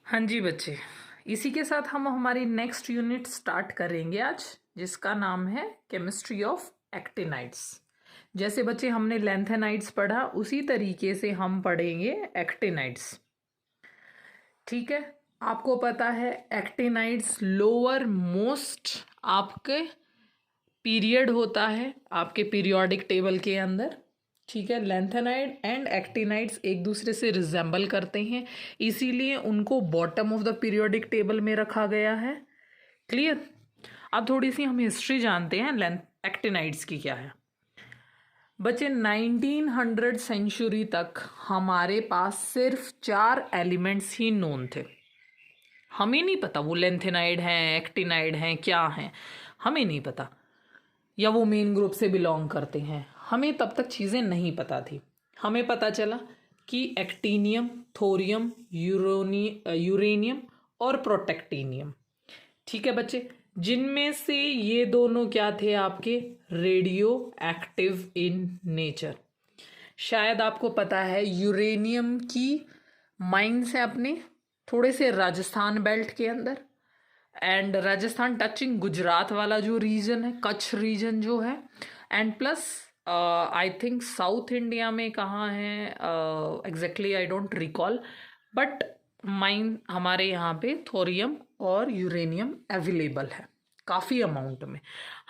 हाँ जी बच्चे, इसी के साथ हम हमारी नेक्स्ट यूनिट स्टार्ट करेंगे आज, जिसका नाम है केमिस्ट्री ऑफ एक्टिनाइड्स। जैसे बच्चे हमने लेंथेनाइड्स पढ़ा, उसी तरीके से हम पढ़ेंगे एक्टिनाइड्स। ठीक है, आपको पता है एक्टिनाइड्स लोअर मोस्ट आपके पीरियड होता है आपके पीरियोडिक टेबल के अंदर। ठीक है, लेंथेनाइड एंड एक्टिनाइड्स एक दूसरे से रिजेंबल करते हैं, इसीलिए उनको bottom of the periodic table में रखा गया है। क्लियर। अब थोड़ी सी हम हिस्ट्री जानते हैं लेंथ एक्टिनाइड्स की क्या है। बच्चे 1900 सेंचुरी तक हमारे पास सिर्फ 4 एलिमेंट्स ही नोन थे। हमें नहीं पता वो लेंथेनाइड हैं, एक्टिनाइड हैं, क्या हैं, हमें नहीं पता, या वो मेन ग्रुप से बिलोंग करते हैं, हमें तब तक चीज़ें नहीं पता थी। हमें पता चला कि एक्टीनियम, थोरियम, यूरेनियम और प्रोटेक्टीनियम। ठीक है बच्चे, जिनमें से ये दोनों क्या थे आपके रेडियो एक्टिव इन नेचर। शायद आपको पता है यूरेनियम की माइंस है अपने थोड़े से राजस्थान बेल्ट के अंदर, एंड राजस्थान टचिंग गुजरात वाला जो रीजन है, कच्छ रीजन जो है, and plus I think south India में कहाँ है exactly I don't recall, but mine हमारे यहाँ पे थोरियम और यूरेनियम अवेलेबल है काफ़ी अमाउंट में।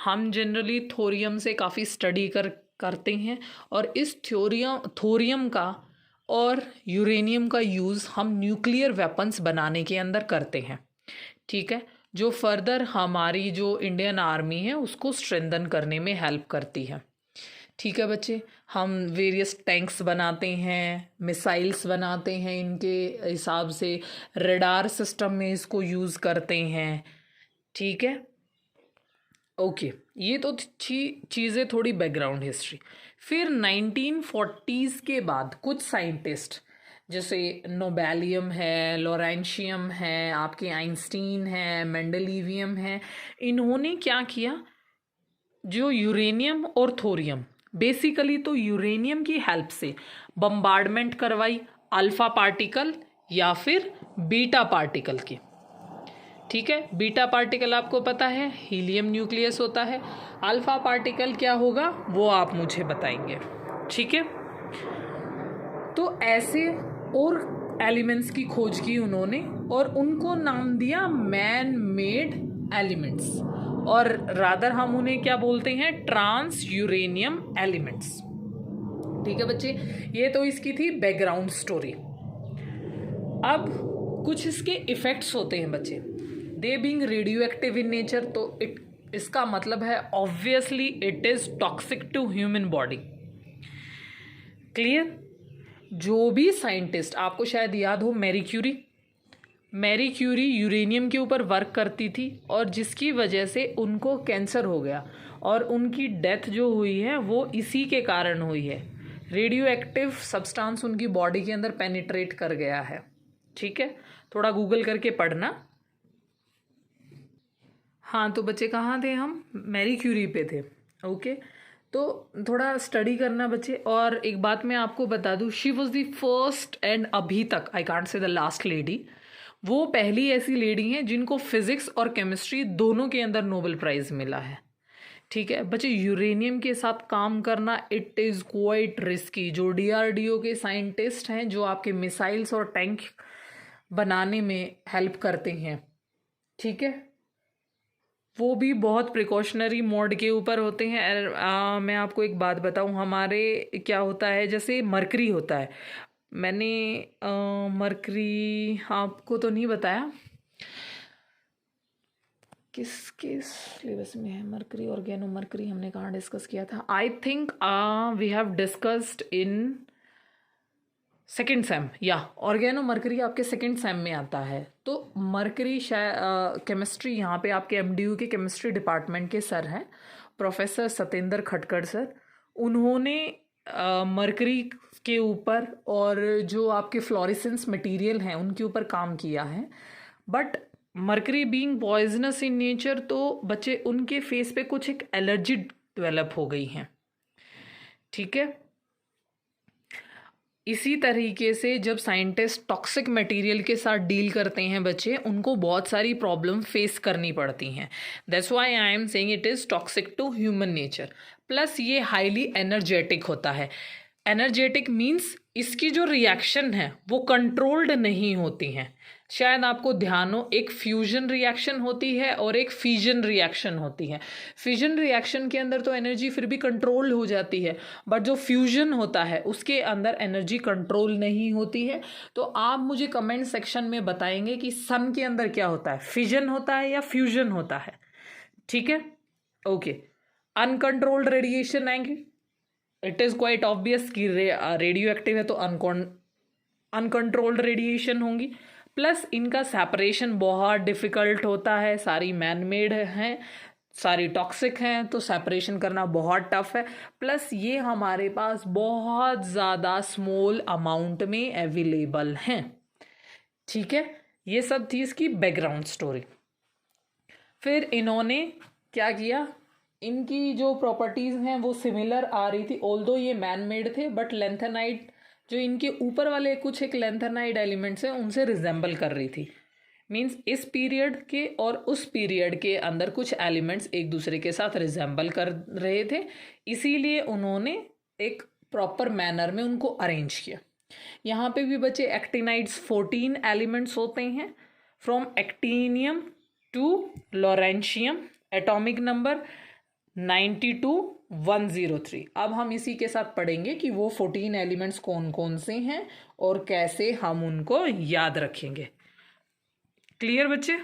हम जनरली थोरियम से काफ़ी स्टडी करते हैं, और इस थोरियम का और यूरेनियम का यूज़ हम न्यूक्लियर वेपन्स बनाने के अंदर करते हैं। ठीक है, जो फर्दर हमारी जो इंडियन आर्मी है उसको स्ट्रेंथन करने में हेल्प करती है। ठीक है बच्चे, हम वेरियस टैंक्स बनाते हैं, मिसाइल्स बनाते हैं, इनके हिसाब से रडार सिस्टम में इसको यूज़ करते हैं। ठीक है, ओके, ये तो चीज़ें थोड़ी बैकग्राउंड हिस्ट्री। फिर 1940s के बाद कुछ साइंटिस्ट जैसे नोबेलियम है, लॉरेंशियम है, आपके आइंस्टीन है, मेंडलीवियम है, इन्होंने क्या किया, जो यूरेनियम और थोरियम, बेसिकली तो यूरेनियम की हेल्प से बम्बार्डमेंट करवाई अल्फा पार्टिकल या फिर बीटा पार्टिकल की। ठीक है, बीटा पार्टिकल आपको पता है हीलियम न्यूक्लियस होता है, अल्फा पार्टिकल क्या होगा वो आप मुझे बताएंगे। ठीक है, तो ऐसे और एलिमेंट्स की खोज की उन्होंने, और उनको नाम दिया मैन मेड एलिमेंट्स, और रादर हम उन्हें क्या बोलते हैं, ट्रांस यूरेनियम एलिमेंट्स। ठीक है बच्चे, ये तो इसकी थी बैकग्राउंड स्टोरी। अब कुछ इसके इफेक्ट्स होते हैं बच्चे, they being radioactive in nature, तो इसका मतलब है obviously it is toxic to human body. Clear. जो भी साइंटिस्ट, आपको शायद याद हो मैरी क्यूरी यूरेनियम के ऊपर वर्क करती थी, और जिसकी वजह से उनको कैंसर हो गया, और उनकी डेथ जो हुई है वो इसी के कारण हुई है, रेडियो एक्टिव सब्सटेंस उनकी बॉडी के अंदर पेनिट्रेट कर गया है। ठीक है, थोड़ा गूगल करके पढ़ना। हाँ, तो बच्चे कहाँ थे, हम मैरी क्यूरी पे थे। ओके, तो थोड़ा स्टडी करना बच्चे। और एक बात मैं आपको बता दूँ, she was the first and अभी तक I can't say the last lady, वो पहली ऐसी लेडी हैं जिनको फिजिक्स और केमिस्ट्री दोनों के अंदर नोबेल प्राइज़ मिला है। ठीक है बच्चे, यूरेनियम के साथ काम करना इट इज़ क्वाइट रिस्की। जो डीआरडीओ के साइंटिस्ट हैं, जो आपके मिसाइल्स और टैंक बनाने में हेल्प करते हैं, ठीक है, वो भी बहुत प्रिकॉशनरी मोड के ऊपर होते हैं। मैं आपको एक बात बताऊं, हमारे क्या होता है, जैसे मरकरी होता है, मैंने मरकरी आपको तो नहीं बताया, किसके सिलेबस में है मरकरी, ऑर्गेनो मरकरी हमने कहाँ डिस्कस किया था, I think we have discussed in second sem, या ऑर्गेनो मरकरी आपके सेकेंड सेम में आता है। तो मरकरी शायद केमिस्ट्री, यहाँ पे आपके एमडीयू के केमिस्ट्री डिपार्टमेंट के सर हैं प्रोफेसर सतेंद्र खटकर सर, उन्होंने मरकरी के ऊपर और जो आपके फ्लोरेसेंस मटेरियल हैं उनके ऊपर काम किया है। But mercury being poisonous in nature, तो बच्चे उनके फेस पे कुछ एक एलर्जी डेवलप हो गई हैं। ठीक है, इसी तरीके से जब साइंटिस्ट टॉक्सिक मटेरियल के साथ डील करते हैं बच्चे, उनको बहुत सारी प्रॉब्लम फेस करनी पड़ती हैं। That's why I am saying it is toxic to human nature. Plus ये हाईली एनर्जेटिक होता है। एनर्जेटिक मीन्स इसकी जो रिएक्शन है वो कंट्रोल्ड नहीं होती हैं। शायद आपको ध्यान हो, एक फ्यूजन रिएक्शन होती है और एक फिजन रिएक्शन होती है। फिजन रिएक्शन के अंदर तो एनर्जी फिर भी कंट्रोल हो जाती है, बट जो फ्यूजन होता है उसके अंदर एनर्जी कंट्रोल नहीं होती है। तो आप मुझे कमेंट सेक्शन में बताएंगे कि सन के अंदर क्या होता है, फिजन होता है या फ्यूजन होता है। ठीक है, ओके। अनकंट्रोल्ड रेडिएशन आएंगे। इट इज़ क्वाइट ऑब्वियस कि रेडियो एक्टिव है तो अनकंट्रोल्ड रेडिएशन होंगी। प्लस इनका सेपरेशन बहुत डिफ़िकल्ट होता है, सारी मैन मेड हैं, सारी टॉक्सिक हैं, तो सेपरेशन करना बहुत टफ है। प्लस ये हमारे पास बहुत ज़्यादा स्मॉल अमाउंट में अवेलेबल हैं। ठीक है, ये सब थी इसकी बैकग्राउंड स्टोरी। फिर इन्होंने क्या किया, इनकी जो प्रॉपर्टीज़ हैं वो सिमिलर आ रही थी, ऑल्दो ये मैन मेड थे, बट लेंथेनाइट जो इनके ऊपर वाले कुछ एक लेंथेनाइड एलिमेंट्स हैं उनसे रिजेंबल कर रही थी। मीन्स इस पीरियड के और उस पीरियड के अंदर कुछ एलिमेंट्स एक दूसरे के साथ रिजेंबल कर रहे थे, इसीलिए उन्होंने एक प्रॉपर मैनर में उनको अरेंज किया। यहाँ पे भी बच्चे एक्टिनाइड्स 14 एलिमेंट्स होते हैं, from actinium to lawrencium, atomic number 92103। अब हम इसी के साथ पढ़ेंगे कि वो 14 एलिमेंट्स कौन कौन से हैं और कैसे हम उनको याद रखेंगे। क्लियर बच्चे?